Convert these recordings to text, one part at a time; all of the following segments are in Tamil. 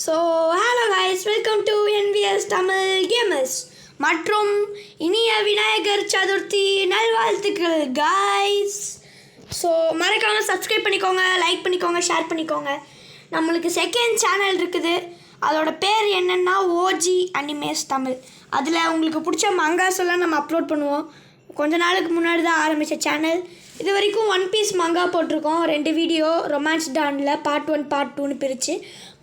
So hello guys, welcome to NVS Tamil gamers மற்றும் இனிய விநாயகர் சதுர்த்தி நல்வாழ்த்துக்கள் கைஸ். ஸோ மறக்காமல் சப்ஸ்கிரைப் பண்ணிக்கோங்க, லைக் பண்ணிக்கோங்க, ஷேர் பண்ணிக்கோங்க. நம்மளுக்கு செகண்ட் சேனல் இருக்குது, அதோட பேர் என்னென்னா ஓஜி அனிமேஸ் தமிழ். அதில் உங்களுக்கு பிடிச்ச மங்காஸ் எல்லாம் நம்ம அப்லோட் பண்ணுவோம். கொஞ்ச நாளுக்கு முன்னாடி தான் ஆரம்பித்த சேனல். இது வரைக்கும் ஒன் பீஸ் மங்கா போட்டிருக்கோம், 2 வீடியோ ரொமான்ஸ் டானில் பார்ட் 1 பார்ட் 2ன்னு பிரித்து.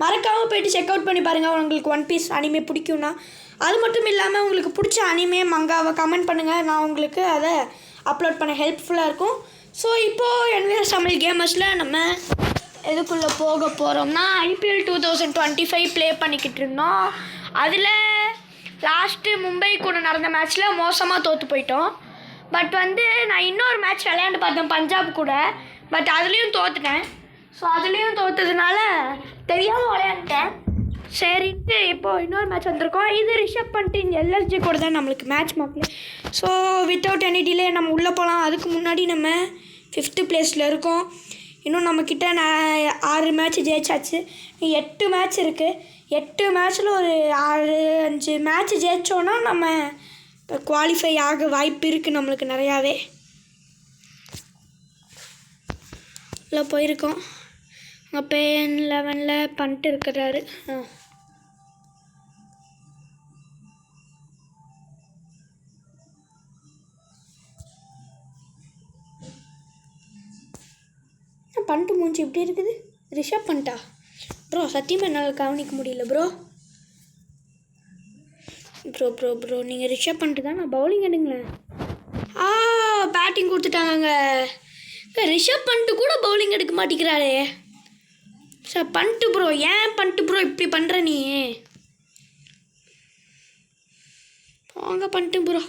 மறக்காமல் போய்ட்டு செக் அவுட் பண்ணி பாருங்கள் உங்களுக்கு ஒன் பீஸ் அனிமே பிடிக்கும்னா. அது மட்டும் இல்லாமல் உங்களுக்கு பிடிச்ச அனிமே மங்காவை கமெண்ட் பண்ணுங்கள், நான் உங்களுக்கு அதை அப்லோட் பண்ண ஹெல்ப்ஃபுல்லாக இருக்கும். ஸோ இப்போது NVS தமிழ் கேமர்ஸில் நம்ம எதுக்குள்ளே போக போகிறோம்னா IPL 2025 ப்ளே பண்ணிக்கிட்டு இருந்தோம். அதில் லாஸ்ட்டு மும்பை கூட நடந்த மேட்ச்சில் மோசமாக தோற்று போயிட்டோம். பட் நான் இன்னொரு மேட்ச் விளையாண்டு பார்த்தேன் பஞ்சாப் கூட, பட் அதுலேயும் தோற்றுட்டேன். ஸோ அதுலேயும் தோற்றதுனால தெரியாமல் விளையாண்டுட்டேன். சரின்ட்டு இப்போது இன்னொரு மேட்ச் வந்திருக்கோம். இது ரிஷப் பண்ணிட்டு இங்கே LSG கூட தான் நம்மளுக்கு மேட்ச் மார்க்கில். ஸோ வித்தவுட் எனி டிலே நம்ம உள்ளே போகலாம். அதுக்கு முன்னாடி நம்ம 5th பிளேஸில் இருக்கோம். இன்னும் நம்மக்கிட்ட 6 மேட்ச் ஜெயிச்சாச்சு, 8 மேட்ச் இருக்குது. 8 மேட்ச்சில் ஒரு 5 மேட்ச் ஜெயித்தோன்னா நம்ம குவாலிஃபை ஆக வாய்ப்பு இருக்குது நம்மளுக்கு நிறையாவே. இல்லை போயிருக்கோம். அங்கே பேன் 11 பண்ணிட்டு இருக்கிறாரு. பண்ணிட்டு மூஞ்சி இப்படி இருக்குது. ரிஷப் பண்ணிட்டா ப்ரோ, சத்தியமாக என்னால் கவனிக்க முடியல ப்ரோ. ப்ரோ ப்ரோ ப்ரோ நீங்கள் ரிஷப் பண்ணிட்டு தான் நான் பவுலிங் எடுங்களேன். பேட்டிங் கொடுத்துட்டாங்க. ரிஷப் பண்ணிட்டு கூட பவுலிங் எடுக்க மாட்டேங்கிறாரே சார். பண்ணிட்டு ப்ரோ, ஏன் பண்ணிட்டு ப்ரோ இப்படி பண்ணுற நீ? போங்க பண்ணிட்டு ப்ரோ.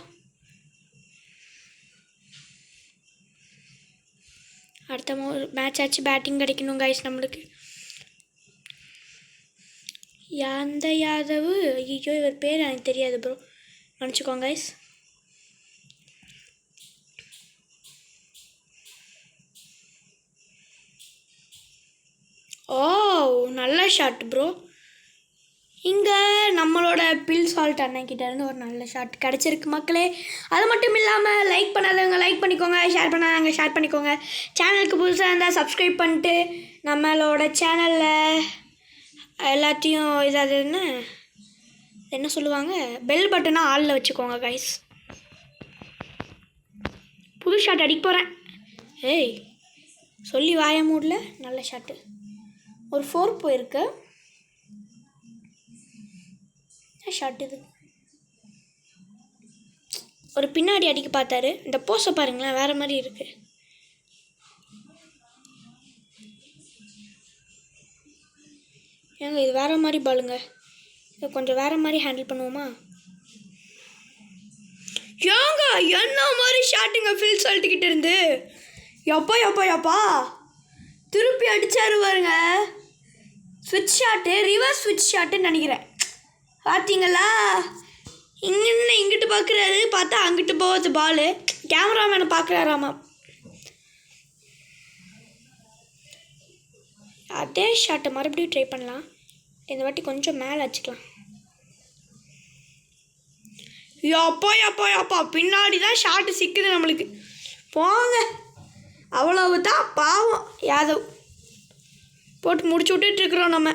அடுத்த மேட்ச் ஆச்சு, பேட்டிங் கிடைக்கணும் கைஸ் நம்மளுக்கு. அந்த யாதவ், ஐயோ இவர் பேர் எனக்கு தெரியாது ப்ரோ, மன்னிச்சுக்கோங்க கைஸ். ஓ நல்ல ஷாட் ப்ரோ. இங்கே நம்மளோட பில் சால்ட் அண்ணன்கிட்டேருந்து ஒரு நல்ல ஷாட் கிடச்சிருக்கு மக்களே. அது மட்டும் இல்லாமல் லைக் பண்ணாதவங்க லைக் பண்ணிக்கோங்க, ஷேர் பண்ணாதவங்க ஷேர் பண்ணிக்கோங்க. சேனலுக்கு புதுசாக இருந்தால் சப்ஸ்கிரைப் பண்ணிட்டு நம்மளோட சேனலில் எல்லாத்தையும் இதாவது என்ன சொல்லுவாங்க, பெல் பட்டனை ஆளில் வச்சுக்கோங்க கைஸ். புது ஷாட் அடிக்க போகிறேன். ஏய் சொல்லி வாய மூடல. நல்ல ஷாட்டு, ஒரு 4 போயிருக்கு. ஷாட் இது ஒரு பின்னாடி அடிக்க பார்த்தாரு. இந்த போஸை பாருங்களேன், வேறு மாதிரி இருக்குது. ஏங்க இது வேறு மாதிரி பாலுங்க, இதை கொஞ்சம் வேறு மாதிரி ஹேண்டில் பண்ணுவோமா? ஏங்க என்ன மாதிரி ஷாட்டுங்க ஃபில் சால்ட்டுக்கிட்ட இருந்து. எப்பா எப்பா எப்பா திருப்பி அடிச்சாரு பாருங்க. ஸ்விட்ச் ஷாட்டு, ரிவர்ஸ் ஸ்விட்ச் ஷாட்டுன்னு நினைக்கிறேன். பார்த்தீங்களா, இங்கிட்டு பார்க்குறாரு, பார்த்தா அங்கிட்டு போகுது பாலு. கேமராமேனை பார்க்குறாராமா. அதே ஷாட்டை மறுபடியும் ட்ரை பண்ணலாம். இந்த வாட்டி கொஞ்சம் மேலே வச்சுக்கலாம். யப்பா யப்பா யப்பா பின்னாடி தான் ஷாட்டு சிக்குது நம்மளுக்கு. போங்க, அவ்வளவு தான் பாவம் யாதவ். போட்டு முடிச்சு விட்டுட்ருக்குறோம் நம்ம.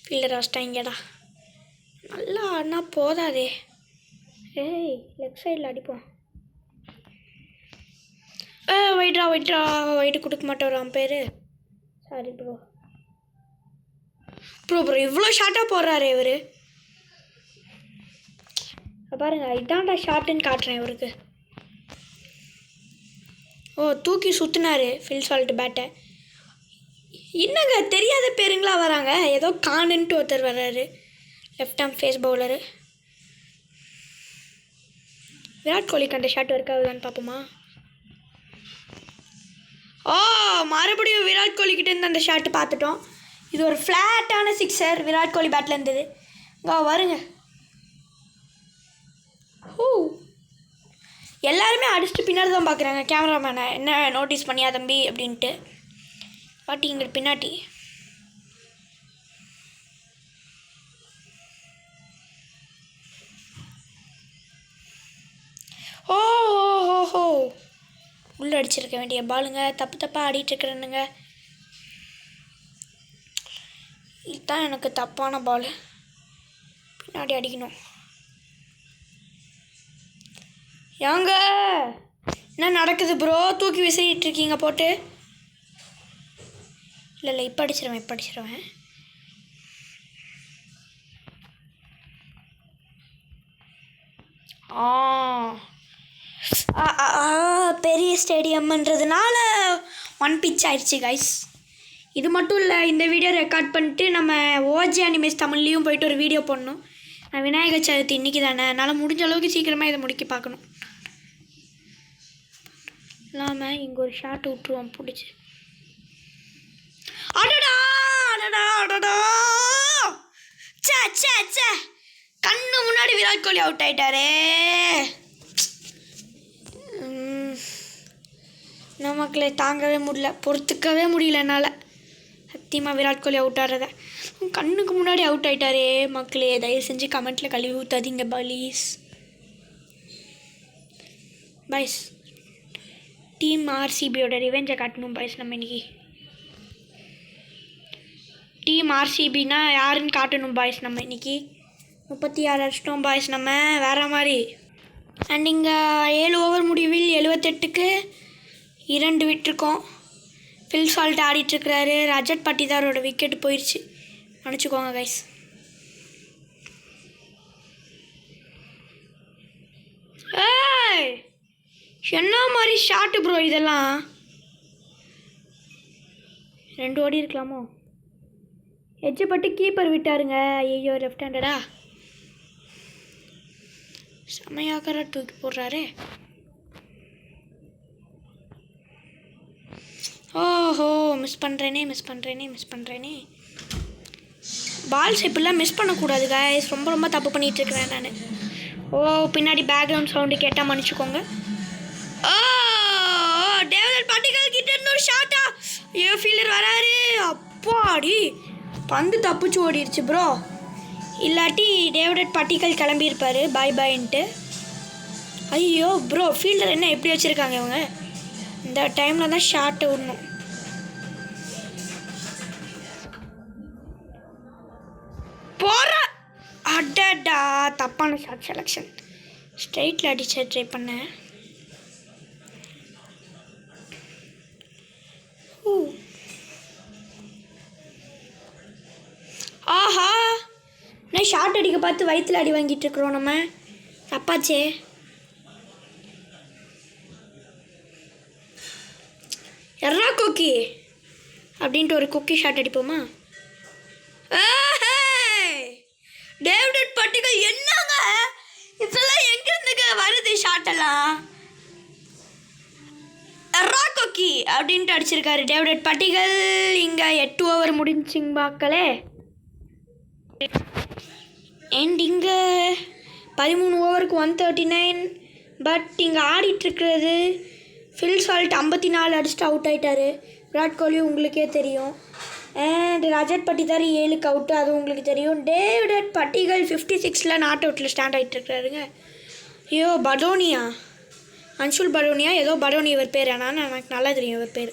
ஃபீல்டர் வச்சிட்டாங்கடா. நல்லா ஆடினா போதாதே. ஏய் லெஃப்ட் சைடில் அடிப்போம். ஒயிட்ரா ஒயிட்ரா ஒயிட்டு கொடுக்க மாட்டோம் பேர். Sorry bro. ப்ரோ ப்ரோ இவ்வளோ ஷார்ட்டாக போடுறாரு இவர். பாருங்க, இதான்டா ஷார்ட்டுன்னு காட்டுறேன் இவருக்கு. ஓ தூக்கி சுற்றினாரு ஃபில் சால்ட் பேட்டை. என்னங்க தெரியாத பேருங்களா வராங்க. ஏதோ கானுன்ட்டு ஒருத்தர் வர்றாரு, left arm pace bowler. Virat Kohli கண்ட ஷாட் ஒர்க் ஆகுதான்னு பார்ப்போமா? ஓ மறுபடியும் விராட் கோலிக்கிட்ட இருந்து அந்த ஷாட்டு பார்த்துட்டோம். இது ஒரு ஃப்ளாட்டான 6 விராட் கோலி பேட்டில் இருந்தது. வருங்க. எல்லாருமே அடிச்சுட்டு பின்னாடி தான் பார்க்குறாங்க கேமராமேனை, என்ன நோட்டீஸ் பண்ணியா தம்பி அப்படின்ட்டு. பாட்டி இங்கே பின்னாடி. ஓ ஓஹோ, உள்ளே அடிச்சிருக்க வேண்டிய பாலுங்க. தப்பாக ஆடிட்டுருக்குறேனுங்க. இதுதான் எனக்கு தப்பான பால். பின்னாடி அடிக்கணும். ஏங்க என்ன நடக்குது ப்ரோ? தூக்கி விசிறிட்டு இருக்கீங்க போட்டு. இல்லை இப்போ அடிச்சிருவேன். பெரிய ஸ்டேடியம்ன்றதுனால 1 பிச் ஆயிடுச்சு கைஸ். இது மட்டும் இல்லை, இந்த வீடியோ ரெக்கார்ட் பண்ணிட்டு நம்ம ஓஜி அனிமேஸ் தமிழ்லேயும் போயிட்டு ஒரு வீடியோ போடணும். நான் விநாயகர் சதுர்த்தி இன்றைக்கி தானே, அதனால் முடிஞ்ச அளவுக்கு சீக்கிரமாக இதை முடிக்க பார்க்கணும். இல்லாமல் இங்கே ஒரு ஷாட் விட்டுருவோம் பிடிச்சி. அடடா அடடா அடடா, சே சே சே, கண்ணு முன்னாடி விராட் கோலி அவுட் ஆயிட்டாரே. நமக்களை தாங்கவே முடியல, பொறுத்துக்கவே முடியல என்னால். சத்தியமாக விராட் கோலி அவுட் ஆடுறத கண்ணுக்கு முன்னாடி அவுட் ஆயிட்டாரே. மக்களே தயவு செஞ்சு கமெண்ட்டில் கழுவி ஊற்றாதீங்க ப்ளீஸ். பாய்ஸ், டீம் ஆர்சிபியோட ரிவெஞ்சை காட்டணும் பாய்ஸ். நம்ம இன்னைக்கு டீம் ஆர்சிபினா யாருன்னு காட்டணும் பாய்ஸ். நம்ம இன்னைக்கு 36 அடிச்சிட்டோம் பாய்ஸ், நம்ம வேறு மாதிரி. அண்ட் இங்கே 7 ஓவர் முடிவில் 78க்கு 2 விட்டுருக்கோம். ஃபில் சால்ட் ஆடிட்டுருக்கிறாரு. ரஜத் பட்டிதாரோட விக்கெட்டு போயிடுச்சு, மன்னிச்சுக்கோங்க கைஸ். ஏய், என்ன மாதிரி ஷாட்டு ப்ரோ இதெல்லாம்? 2 ஓடி இருக்கலாமோ? எட்ஜை பட்டு கீப்பர் விட்டாருங்க. ஐயோ, லெஃப்ட் ஹேண்டடா. செமையாக தூக்கி போடுறாரு. ஓஹோ, மிஸ் பண்ணுறேனே. பால்ஸ் இப்படிலாம் மிஸ் பண்ணக்கூடாது கைஸ். ரொம்ப தப்பு பண்ணிகிட்ருக்கிறேன் நான். ஓ, பின்னாடி பேக்ரவுண்ட் சவுண்டு கேட்டால் மன்னிச்சுக்கோங்க. ஓ, டேவிட் பட்டிகல் கிட்ட இருந்து ஒரு ஷாட்டா. ஐயோ, ஃபீல்டர் வராரு. அப்பாடி, பந்து தப்பிச்சு ஓடிடுச்சு ப்ரோ. இல்லாட்டி டேவிட் பட்டிகல் கிளம்பியிருப்பார் பாய்ன்ட்டு. ஐயோ ப்ரோ, ஃபீல்டர் என்ன எப்படி வச்சுருக்காங்க இவங்க? இந்த டைமில் தான் ஷாட்டை விடணும். போகிற அடடா, தப்பான ஷாட் செலெக்ஷன். ஸ்ட்ரைட்டில் அடிச்ச ட்ரை பண்ணேன். ஆஹா, நான் ஷார்ட் அடிக்க பார்த்து வயிற்றுல அடி வாங்கிட்டு இருக்கிறோம் நம்ம. தப்பாச்சே. எர்ரா கொக்கி அப்படின்ட்டு ஒரு கொக்கி ஷாட் அடிப்போமா? டேவிட் பட்டிகல் என்னங்க இதெல்லாம் எங்கேருந்துங்க வருது ஷாட்டெல்லாம்? எர்ரா கொக்கி அப்படின்ட்டு அடிச்சிருக்காரு டேவிட் பட்டிகல். இங்கே 8 ஓவர் முடிஞ்சிங்க பாக்களே. அண்ட் இங்கே 13 ஓவருக்கு 139. பட் இங்கே ஆடிட்டுருக்கிறது ஃபில் சால்ட் 54 அடிச்சுட்டு அவுட் ஆகிட்டார். விராட் கோலி உங்களுக்கே தெரியும். அண்ட் ரஜத் பட்டிதார் 7க்கு அவுட்டு, அது உங்களுக்கு தெரியும். டேவிட் பட்டிகல் 56ல் நாட் அவுட்டில் ஸ்டாண்ட் ஆகிட்டுருக்கிறாருங்க. ஐயோ, படோனியா, அன்சுல் படோனியா, ஏதோ படோனி இவர் பேர். ஆனால் எனக்கு நல்லா தெரியும் இவர் பேர்.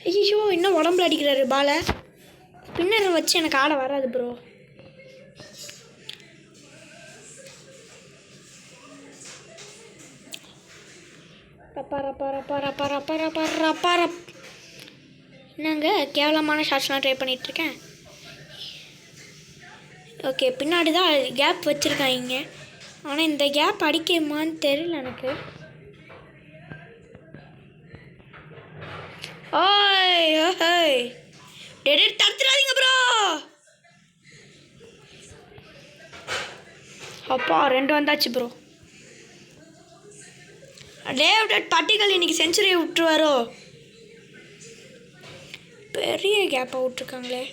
ஐயோ, இன்னும் உடம்புல அடிக்கிறாரு பாலை. பின்னர் வச்சு எனக்கு ஆட வராது ப்ரோ. என்னங்க கேவலமான ஷாட்ஸ்லாம் ட்ரை பண்ணிகிட்ருக்கேன். ஓகே, பின்னாடி தான் கேப் வச்சுருக்காங்க. ஆனால் இந்த கேப் அடிக்குமான்னு தெரியல எனக்கு. ஓய் ஓய், தடுத்துடாதீங்க ப்ரோ. அப்பா, 2 வந்தாச்சு ப்ரோ. டேவிட் பட்டிகல் இன்னைக்கு செஞ்சுரி விட்டுருவாரோ? பெரிய கேப்பாக விட்ருக்காங்களே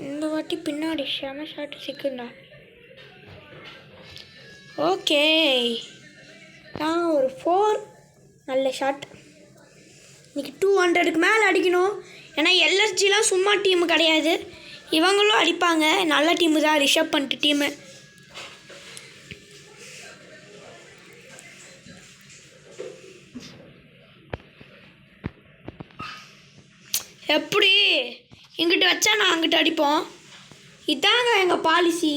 இந்த வாட்டி. பின்னாடி செம ஷாட்டு சிக்குண்டா. ஓகே, ஒரு 4. நல்ல ஷாட். இன்றைக்கி 200க்கு மேலே அடிக்கணும். ஏன்னா எல்எஸ்ஜிலாம் சும்மா டீமு கிடையாது, இவங்களும் அடிப்பாங்க. நல்ல டீமு தான் ரிஷப் பண்ணிட்டு டீமு. எப்படி இங்கிட்டு வச்சா நான் அங்கிட்டு அடிப்போம். இதாங்க எங்கள் பாலிசி.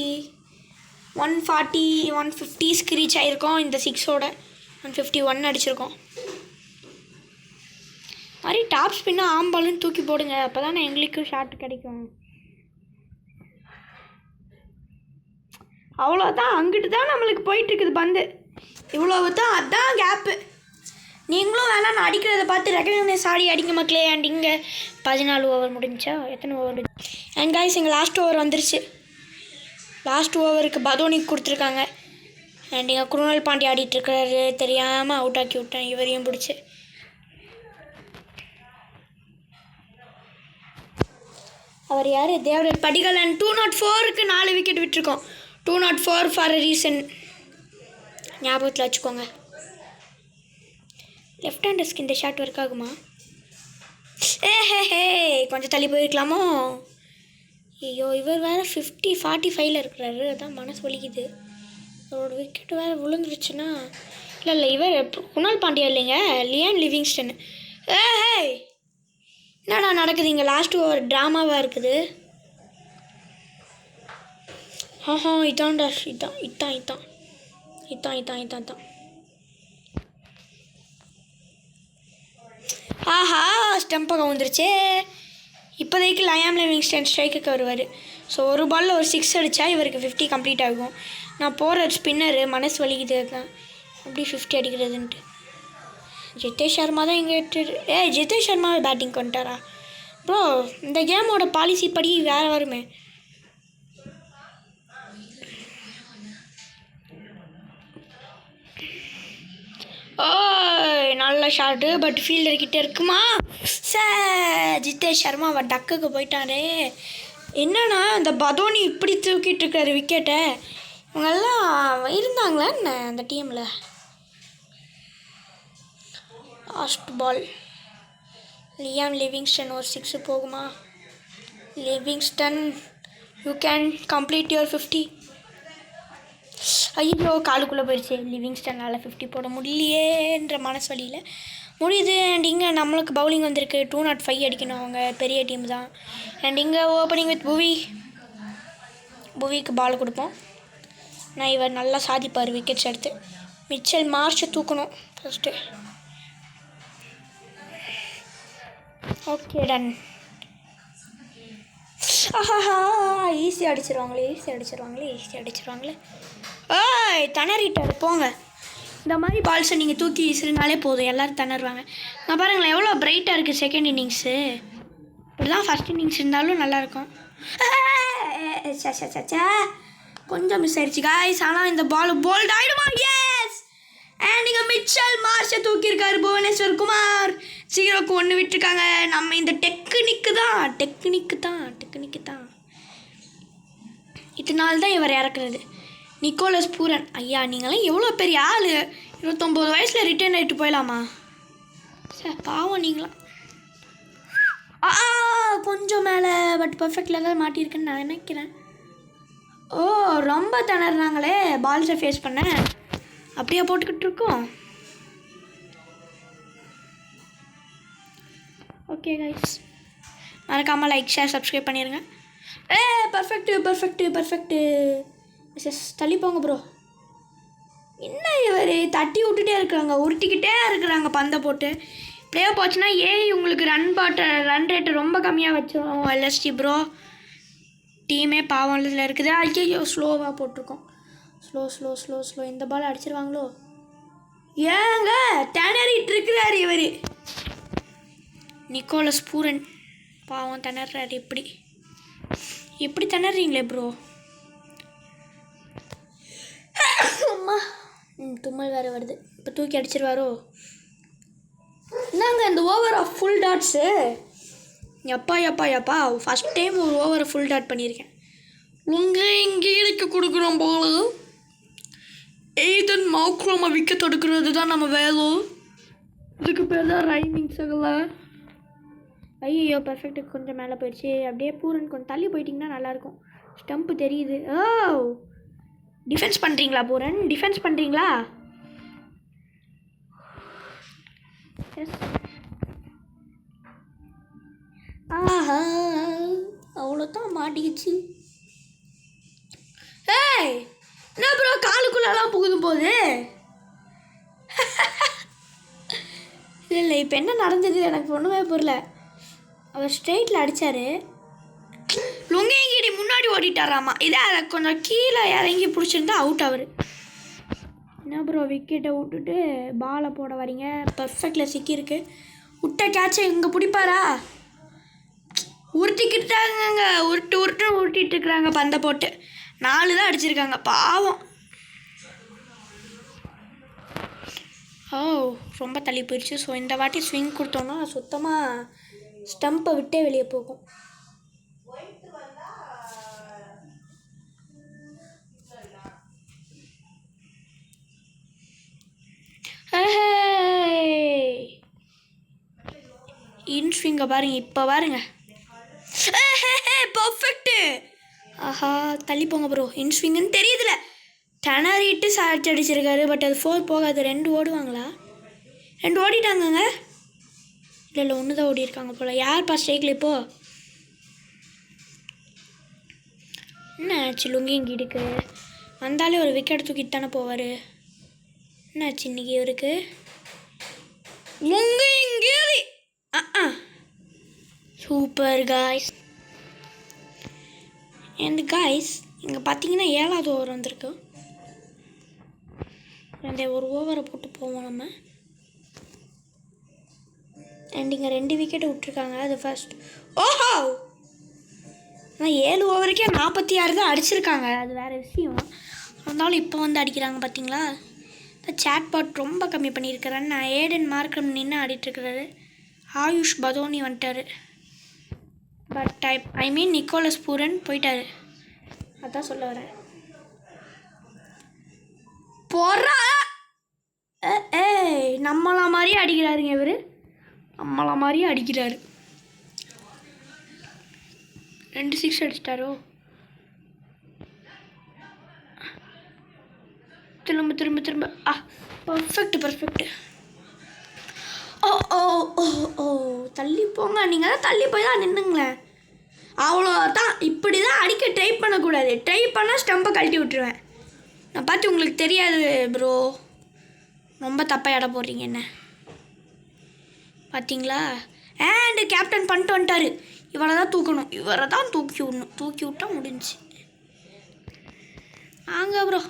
140 150 ரீச் ஆகிருக்கோம். இந்த 6ஓட 151 அடிச்சிருக்கோம். மாதிரி டாப் ஸ்பின்னா ஆம்பாலும் தூக்கி போடுங்க, அப்போ தானே எங்களுக்கும் ஷாட் கிடைக்கும். அவ்வளோதான், அங்கிட்டு தான் நம்மளுக்கு போயிட்டுருக்குது பந்து. இவ்வளவு தான், அதுதான் கேப்பு. நீங்களும் வேணாம் நான் அடிக்கிறத பார்த்து ரெக்கக்னைஸ் ஆடி அடிங்க மக்களே. அண்ட் இங்கே 14 ஓவர் முடிஞ்சா, எத்தனை ஓவர்? அண்ட் காய்ஸ் எங்கள் லாஸ்ட் ஓவர் வந்துருச்சு. லாஸ்ட் ஓவருக்கு பதோனிக்கு கொடுத்துருக்காங்க. அண்ட் இங்கே குருணால் பாண்டி ஆடிட்டுருக்காரு, தெரியாமல் அவுட் ஆக்கி விட்டேன் இவரையும் பிடிச்சி. அவர் யார்? தேவரட் படிகள். அண்ட் 204க்கு 4 விக்கெட் விட்டுருக்கோம். 204 ஃபார் அ ரீசன், ஞாபகத்தில் வச்சுக்கோங்க. லெஃப்ட் ஹேண்டர்ஸ்க்கு இந்த ஷாட் ஒர்க் ஆகுமா? ஹே கொஞ்சம் தள்ளி போயிருக்கலாமோ? ஐயோ, இவர் வேறு 45 இருக்கிறாரு, அதான் மனசு வலிக்குது. அவரோட விக்கெட் வேறு விழுந்துருச்சுன்னா. இல்லை இவர் குணால் பாண்டியா இல்லைங்க, லியான் லிவிங்ஸ்டன். என்னடா நடக்குது இங்கே? லாஸ்ட் ஓவர் ட்ராமாவாக இருக்குது. இதான்டா, இதான். ஆஹா, ஸ்டம்பகம் வந்துருச்சு. இப்போதைக்கு லியான் லிவிங்ஸ்டன் ஸ்ட்ரைக்குக்கு வருவார். ஸோ ஒரு பாலில் ஒரு 6 அடித்தா இவருக்கு 50 கம்ப்ளீட் ஆகும். நான் போகிற ஸ்பின்னரு மனசு வலிக்குது தான் அப்படி 50 அடிக்கிறதுன்ட்டு. ஜிதேஷ் சர்மா தான் இங்கே ஜிதேஷ் சர்மாவை பேட்டிங் பண்ணிட்டாரா ப்ரோ? இந்த கேமோட பாலிசி படி வேறு வருமே. நல்ல ஷாட்டு, பட் ஃபீல்டர்கிட்ட இருக்குமா? ஜிதேஷ் சர்மா அவன் டக்குக்கு போயிட்டாரே. என்னன்னா இந்த பதோனி இப்படி தூக்கிட்டு இருக்காரு விக்கெட்டை. இவங்கெல்லாம் இருந்தாங்களா என்ன அந்த டீமில்? லாஸ்ட் பால் லியான் லிவிங்ஸ்டன் ஒரு 6 போகுமா? Livingstone, you can complete your 50. ஐயோ, காலுக்குள்ளே போயிடுச்சு. லிவிங்ஸ்டனால் 50 போட முடியலையேன்ற மனசு வழியில் முடியுது. அண்ட் இங்கே நம்மளுக்கு பவுலிங் வந்திருக்கு. 205 அடிக்கணும், அவங்க பெரிய டீம் தான். அண்ட் இங்கே ஓப்பனிங் வித் புவிக்கு பால் கொடுப்போம். நான் இவர் நல்லா சாதிப்பார் விக்கெட்ஸ் எடுத்து. மிச்சல் மார்ச்சை தூக்கணும் ஃபஸ்ட்டு. Okay done. ஈஸியாக அடிச்சிருவாங்களே. திணறிட்டாரு போங்க. இந்த மாதிரி பால்ஸை நீங்கள் தூக்கி வீசுறதுனாலே போதும், எல்லோரும் திணறுவாங்க. நான் பாருங்களேன் எவ்வளோ பிரைட்டாக இருக்குது செகண்ட் இன்னிங்ஸு. இப்படி தான் ஃபஸ்ட் இன்னிங்ஸ் இருந்தாலும் நல்லாயிருக்கும். கொஞ்சம் மிஸ் ஆயிடுச்சு காய்ஸ். ஆனால் இந்த பால் போல்ட் ஆகிடுமா? எஸ். அண்ட் நீங்கள் மிச்சல் மார்ஷை தூக்கியிருக்காரு புவனேஸ்வர் குமார். 0க்கு 1 விட்டுருக்காங்க. நம்ம இந்த டெக்னிக்கு தான் இதனால தான் இவர் இறக்குறது. நிக்கோலஸ் பூரன் ஐயா, நீங்களாம் எவ்வளோ பெரிய ஆள். 29 வயசில் ரிட்டர்ன் ஆகிட்டு போயிடலாமா சார்? பாவம் நீங்களாம். கொஞ்சம் மேலே, பட் பர்ஃபெக்டில் தான் மாட்டியிருக்குன்னு நான் நினைக்கிறேன். ரொம்ப திணறாங்களே பால்ஸை ஃபேஸ் பண்ண. அப்படியே போட்டுக்கிட்டு இருக்கோம். ஓகே கைஸ், மறக்காமல் லைக் ஷேர் சப்ஸ்கிரைப் பண்ணிடுங்க. பர்ஃபெக்ட்டு. தள்ளி போங்க ப்ரோ. என்ன இவர் தட்டி விட்டுட்டே இருக்கிறாங்க, உருட்டிக்கிட்டே இருக்கிறாங்க பந்தை போட்டு. இப்படியே போச்சுன்னா உங்களுக்கு ரன் ரேட்டு ரொம்ப கம்மியாக வச்சிரும் எல்எஸ்டி ப்ரோ. டீமே பாவம்ல இருக்குது. ஐயோ, ஸ்லோவாக போட்டிருக்கோம். ஸ்லோ. இந்த பால் அடிச்சிருவாங்களோ? ஏங்க திணறிட்டு இருக்கிறாரு இவர். நிக்கோலஸ் பூரன் பாவம் திணறாரு. எப்படி திணறீங்களே ப்ரோ? அம்மா, தும்மல் வேறு வருது. இப்போ தூக்கி அடிச்சிருவாரோ? என்னங்க இந்த ஓவர் ஆஃப் ஃபுல் டாட்ஸு? எப்பா ஃபஸ்ட் டைம் ஒரு ஓவரை ஃபுல் டாட் பண்ணியிருக்கேன். இங்கே இறக்கி கொடுக்குறோம் போல. எய்தன் மவுக்ரோமை விக்கெட் எடுக்கிறது தான் நம்ம வேலை. இதுக்கு பேர் தான் ரைமிங் சகல. ஐயோ பர்ஃபெக்ட்டுக்கு கொஞ்சம் மேலே போயிடுச்சு. அப்படியே பூரன் கொஞ்சம் தள்ளி போயிட்டிங்கன்னா நல்லாயிருக்கும். ஸ்டம்ப்பு தெரியுது. ஓ டிஃபென்ஸ் பண்ணுறீங்களா பூரன்? டிஃபென்ஸ் பண்ணுறீங்களா? எஸ். ஆஹா அவ்வளோதான் மாட்டிக்கிச்சு. ஏய் என்ன ப்ரோ காலுக்குள்ளெல்லாம் புகுது போகுது? இல்லை இப்போ என்ன நடந்தது எனக்கு ஒன்றுமே புரியல. அவர் ஸ்ட்ரெயிட்டில் அடித்தார். லுங்கிங்கிடி முன்னாடி ஓடிட்டாராமா. இதே அதை கொஞ்சம் கீழே இறங்கி பிடிச்சிருந்தா அவுட் அவர். என்ன ப்ரோ விக்கெட்டை விட்டுட்டு பாலை போட வரீங்க? பர்ஃபெக்டில் சிக்கியிருக்கு. விட்ட கேட்சை இங்கே பிடிப்பாரா? உருட்டிக்கிட்டாங்க. உருட்டிட்டு இருக்கிறாங்க பந்தை போட்டு. 4 தான் அடிச்சிருக்காங்க பாவம். ஓ ரொம்ப தள்ளி போயிடுச்சு. ஸோ இந்த வாட்டி ஸ்விங் கொடுத்தோன்னா சுத்தமாக ஸ்டம்பை விட்டே வெளியே போகும். இன்ஸ்விங்கை பாருங்க. இப்போ பாருங்க பர்ஃபெக்ட்டு. ஆஹா தள்ளி போங்க ப்ரோ. இன்ஸ்விங்குன்னு தெரியுதுல. திணறிட்டு சாட்சி அடிச்சிருக்காரு. பட் அது 4 போகாது. 2 ஓடுவாங்களா? 2 ஓடிட்டாங்கங்க. இல்லை 1 தான் ஓடி இருக்காங்க போல். யார்ப்பா ஸ்ட்ரைக்கில் இப்போது? என்ன ஆச்சு லுங்கிங்கிடுக்கு? வந்தாலே ஒரு விக்கெட் தூக்கிட்டு தானே போவார். என்ன ஆச்சு இன்னைக்கு இவருக்கு? லுங்கிங்கிரி சூப்பர் காய்ஸ். அண்ட் காய்ஸ் இங்கே பார்த்தீங்கன்னா 7வது ஓவர் வந்திருக்கு. அந்த ஒரு ஓவரை போட்டு போவோம் நம்ம. அண்ட் இங்கே 2 விக்கெட்டு விட்ருக்காங்க. அது ஃபர்ஸ்ட். ஓஹோ ஆனால் 7 ஓவருக்கே 46 தான் அடிச்சிருக்காங்க. அது வேறு விஷயம். இருந்தாலும் இப்போ வந்து அடிக்கிறாங்க பார்த்தீங்களா? இந்த சேட் பாட் ரொம்ப கம்மி பண்ணியிருக்கிறேன். நான் ஏடன் மார்க்ரம் நின்று ஆடிட்டுருக்கிறாரு. ஆயுஷ் பதோனி வந்துட்டார். But I mean Nicholas Pooran போயிட்டார். அதான் சொல்ல வரேன். பொறா ஏய் நம்மளா மாதிரியே அடிக்கிறாருங்க இவர். நம்மளா மாதிரியே அடிக்கிறாரு. 2 6 அடிச்சிட்டாரோ? திரும்ப திரும்ப திரும்ப பர்ஃபெக்ட். ஓ ஓ ஓ ஓ தள்ளி போங்க. நீங்கள் தான் தள்ளி போய் தான் நின்றுங்களேன். அவ்வளோதான். இப்படி தான் அடிக்க ட்ரை பண்ணக்கூடாது. ட்ரை பண்ணால் ஸ்டம்பை கழட்டி விட்டுருவேன். நான் பார்த்து உங்களுக்கு தெரியாது ப்ரோ. ரொம்ப தப்பாக இட போடுறீங்க என்ன பார்த்தீங்களா? அண்ட் கேப்டன் பண்ணிட்டு வந்துட்டார். இவரை தான் தூக்கணும். இவரை தான் தூக்கி விடணும். தூக்கி விட்டா முடிஞ்சு. ஆங்க ப்ரோ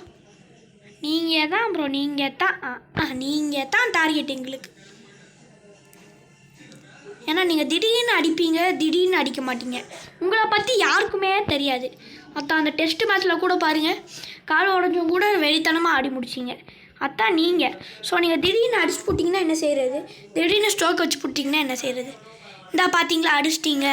நீங்கள் தான் ப்ரோ. நீங்கள் தான் டார்கெட் எங்களுக்கு. ஏன்னா நீங்கள் திடீர்னு அடிப்பீங்க, திடீர்னு அடிக்க மாட்டீங்க. உங்களை பற்றி யாருக்குமே தெரியாது. அதான் அந்த டெஸ்ட் மேட்ச்சில் கூட பாருங்கள், கால் உடஞ்சும் கூட வெறித்தனமாக ஆடி முடிச்சிங்க. அதான் நீங்கள். ஸோ நீங்கள் திடீர்னு அடிச்சு போட்டிங்கன்னா என்ன செய்கிறது? திடீர்னு ஸ்ட்ரோக் வச்சு போட்டிங்கன்னா என்ன செய்கிறது? இந்தா பார்த்தீங்களா அடிச்சிட்டிங்க.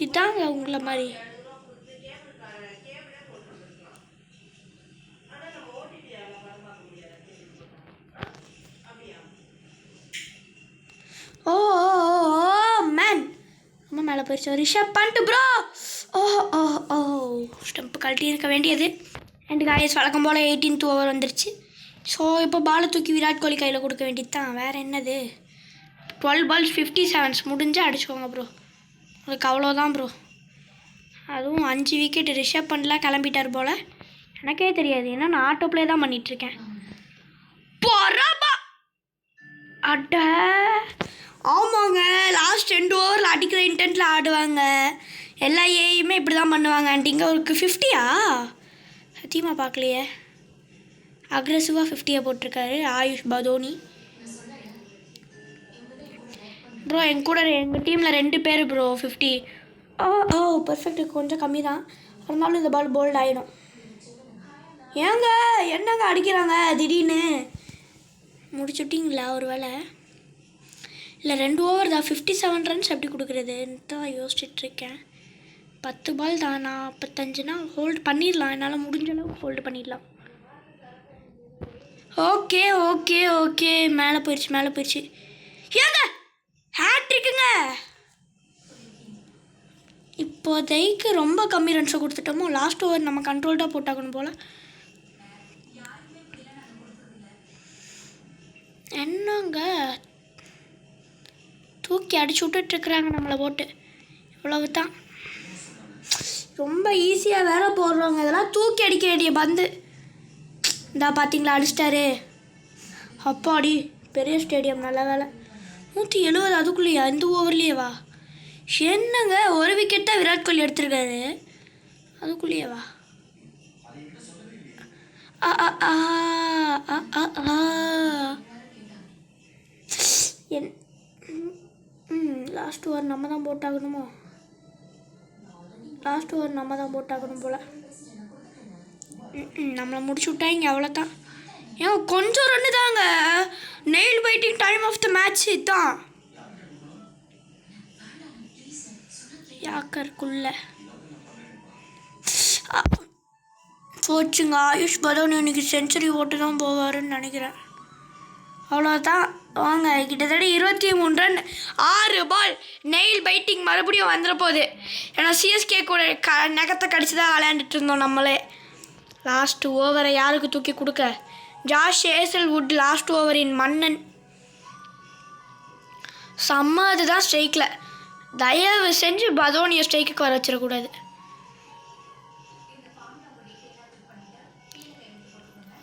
இதாங்க உங்களை மாதிரி. ஓ மேன் ரொம்ப மேலே போயிடுச்சு. ரிஷப் பண்ணிட்டு ப்ரோ. ஓ ஓ ஓ ஸ்டம்ப்பு கழட்டி இருக்க வேண்டியது. அண்ட் காய்ஸ் வழக்கம் போல் 18th ஓவர் வந்துருச்சு. ஸோ இப்போ பாலை தூக்கி விராட் கோலி கையில் கொடுக்க வேண்டியது தான். வேறு என்னது? 12 balls 57 முடிஞ்சு அடிச்சுக்கோங்க ப்ரோ. அதுக்கு அவ்வளோதான் ப்ரோ. அதுவும் 5 விக்கெட். ரிஷப் பண்ணலாம் கிளம்பிட்டார் போல். எனக்கே தெரியாது. ஏன்னா நான் ஆட்டோ ப்ளே தான் பண்ணிகிட்ருக்கேன். பொறாபா அட ஆமாங்க. லாஸ்ட் 2 ஓவரில் அடிக்கிற இன்டென்ட்டில் ஆடுவாங்க. எல்லா ஏயுமே இப்படி தான் பண்ணுவாங்க. அண்ட் இங்கே அவருக்கு 50யா? சத்தியமாக பார்க்கலையே. அக்ரெசிவாக 50யை போட்டிருக்காரு ஆயுஷ் பதோனி ப்ரோ. எங்கள் டீமில் 2 பேர் ப்ரோ 50. ஓ பர்ஃபெக்ட். கொஞ்சம் கம்மி தான். இருந்தாலும் இந்த பால் போல்ட் ஆகிடும். ஏங்க என்னங்க அடிக்கிறாங்க திடீர்னு? முடிச்சுட்டிங்களா ஒரு வேளை? இல்லை 2 ஓவர் தான் 57 runs எப்படி கொடுக்குறதுன்னு தான் யோசிச்சுட்ருக்கேன். 10 பால் தான், 45னா ஹோல்டு பண்ணிடலாம். என்னால் முடிஞ்ச அளவுக்கு ஹோல்டு பண்ணிடலாம். ஓகே ஓகே ஓகே, மேலே போயிடுச்சு. ஏங்க ஹேட்ரிக்குங்க. இப்போதைக்கு ரொம்ப கம்மி ரன்ஸை கொடுத்துட்டோமோ. லாஸ்ட் ஓவர் நம்ம கண்ட்ரோல்டாக போட்டாக்கணும் போல். என்னங்க தூக்கி அடிச்சு விட்டுட்ருக்குறாங்க நம்மளை போட்டு. இவ்வளவு தான். ரொம்ப ஈஸியாக வேற போடுறாங்க. இதெல்லாம் தூக்கி அடிக்க வேண்டிய பந்து. இந்தா பார்த்தீங்களா, அடிச்சிட்டாரு. அப்பாடி, பெரிய ஸ்டேடியம், நல்ல வேலை. 170 அதுக்குள்ளேயா? இந்த ஓவர்லேயேவா? என்னங்க ஒரு விக்கெட் தான் விராட் கோலி எடுத்திருக்காரு, அதுக்குள்ளேயேவா? லாஸ்ட் ஓவர் நம்ம தான் போட்டாகணுமோ? லாஸ்ட் ஓவர் நம்ம தான் போட்டாகணும் போல். நம்மளை முடிச்சு விட்டாங்க, அவ்வளோதான். ஏன் கொஞ்சம் ரன்னு தாங்க. Nail biting time of the match தான். யாக்கருக்குள்ள போச்சுங்க. ஆயுஷ் பதவன் இன்னைக்கு செஞ்சுரி ஓட்டு தான் போவாருன்னு நினைக்கிறேன். அவ்வளோதான். வாங்க, கிட்டத்தட்ட 23 ரன், 6 பால். நெயில் பைட்டிங் மறுபடியும் வந்துட போகுது. ஏன்னா சிஎஸ்கே கூட நகத்தை கடிச்சு தான் விளையாண்டுட்டு இருந்தோம் நம்மளே. லாஸ்ட் ஓவரை யாருக்கு தூக்கி கொடுக்க? ஜாஷ் ஹேசல்வுட் லாஸ்ட் ஓவரின் மன்னன். செம்ம. அதுதான் ஸ்ட்ரைக்கில். தயவு செஞ்சு பதோனியை ஸ்ட்ரைக்குக்கு வர வச்சிடக்கூடாது.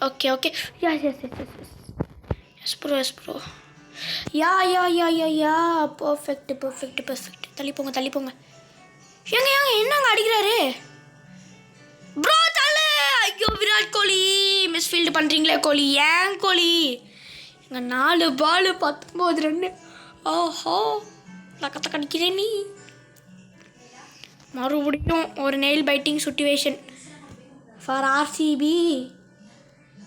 Okay okay, yes bro. Yeah perfect. தள்ளி போங்க. ஏங்க என்னங்க அடிக்கிறாரு ப்ரோ? தள்ளு. ஐயோ விராட் கோலி, மிஸ்ஃபீல்டு பண்ணுறீங்களே கோலி. ஏன் கோலி? எங்க 4 பால் 19 ரன்னு. ஓஹோ, லக்கத்தை கடிக்கிறேன் நீ. மறுபடியும் ஒரு nail biting situation for RCB.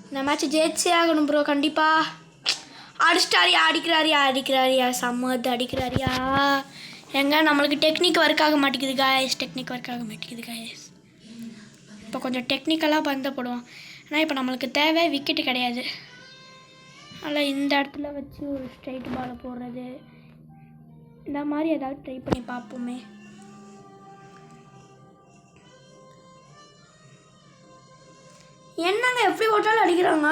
இந்த மேட்ச் ஜெயிச்சே ஆகணும் ப்ரோ, கண்டிப்பாக. அடிக்கிறாரியா சம்மது அடிக்கிறாரியா. எங்க நம்மளுக்கு டெக்னிக் ஒர்க் ஆக மாட்டேங்குது காய்ஸ். இப்போ கொஞ்சம் டெக்னிக்கலாக பந்த போடுவோம். ஏன்னா இப்போ நம்மளுக்கு தேவை விக்கெட்டு கிடையாது. அதில் இந்த இடத்துல வச்சு ஒரு ஸ்ட்ரைட் பாலை போடுறது, இந்த மாதிரி ஏதாவது ட்ரை பண்ணி பார்ப்போமே. என்னங்க எப்படி போட்டாலும் அடிக்கிறாங்க.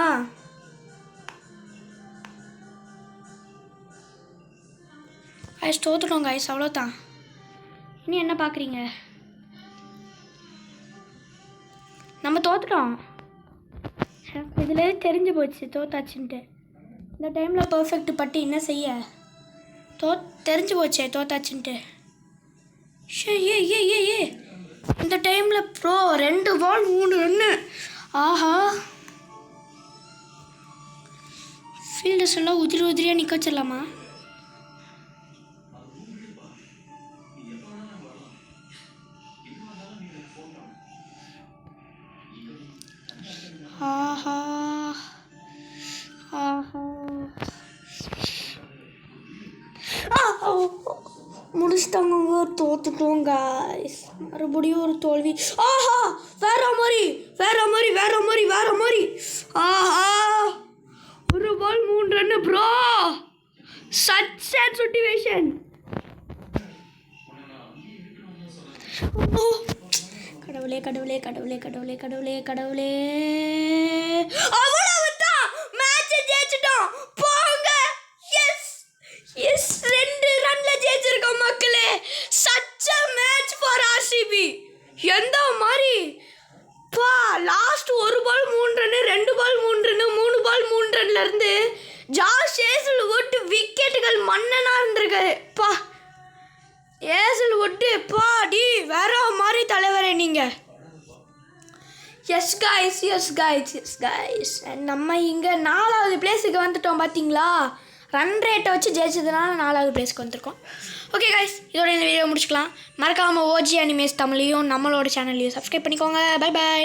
ஐஸ் தோத்துட்டோம் காய்ஸ், அவ்வளோதான். இனி என்ன பார்க்குறீங்க? நம்ம தோத்துட்டோம். இதில் தெரிஞ்சு போச்சு தோத்தாச்சுன்ட்டு. இந்த டைமில் பர்ஃபெக்ட் பட்டு என்ன செய்ய? தெரிஞ்சு போச்சே தோத்தாச்சுன்ட்டு. ஏ இந்த டைமில் ப்ரோ 2 பால் 3 ரன்னு. ஆஹா, ஃபீல்டர்ஸ் எல்லாம் உதிரியாக நிற்க வச்சிடலாமா? ஆஹா முடிச்சிட்டாங்க. தோத்துட்டோம் காய்ஸ். மறுபடியும் ஒரு தோல்வி. ஆஹா, வேற மாதிரி. ஆஹா, 1 ball 3 run bro. Such sad situation. கடவுளே. அவ்வளவுதான், மேட்ச் ஜெயிச்சிட்டோம். போங்க. எஸ் 2 ரன்ல ஜெயிச்சிருக்கோம் மக்களே. Such a match for RCB. எந்த மாதிரி last 1 ball 3 run, 2 ball 3 run, 3 பால் 3 ரன்ல இருந்து ஜாஷ் ஹேசல்வுட் விக்கெட்டுகள் மன்னனா இருந்திருக்காரு. ஹேசல்வுட் பாடி வேற மாதிரி தலைவரே நீங்க. S guys. நம்ம இங்கே 4வது பிளேஸுக்கு வந்துட்டோம். பார்த்தீங்களா, ரன் ரேட்டை வச்சு ஜெயிச்சதுனால 4வது பிளேஸ்க்கு வந்திருக்கோம். ஓகே காய்ஸ், இதோட இந்த வீடியோ முடிச்சுக்கலாம். மறக்காமல் ஓஜி அனிமேஸ் தமிழையும் நம்மளோட சேனல்லையும் சப்ஸ்கிரைப் பண்ணிக்கோங்க. பை.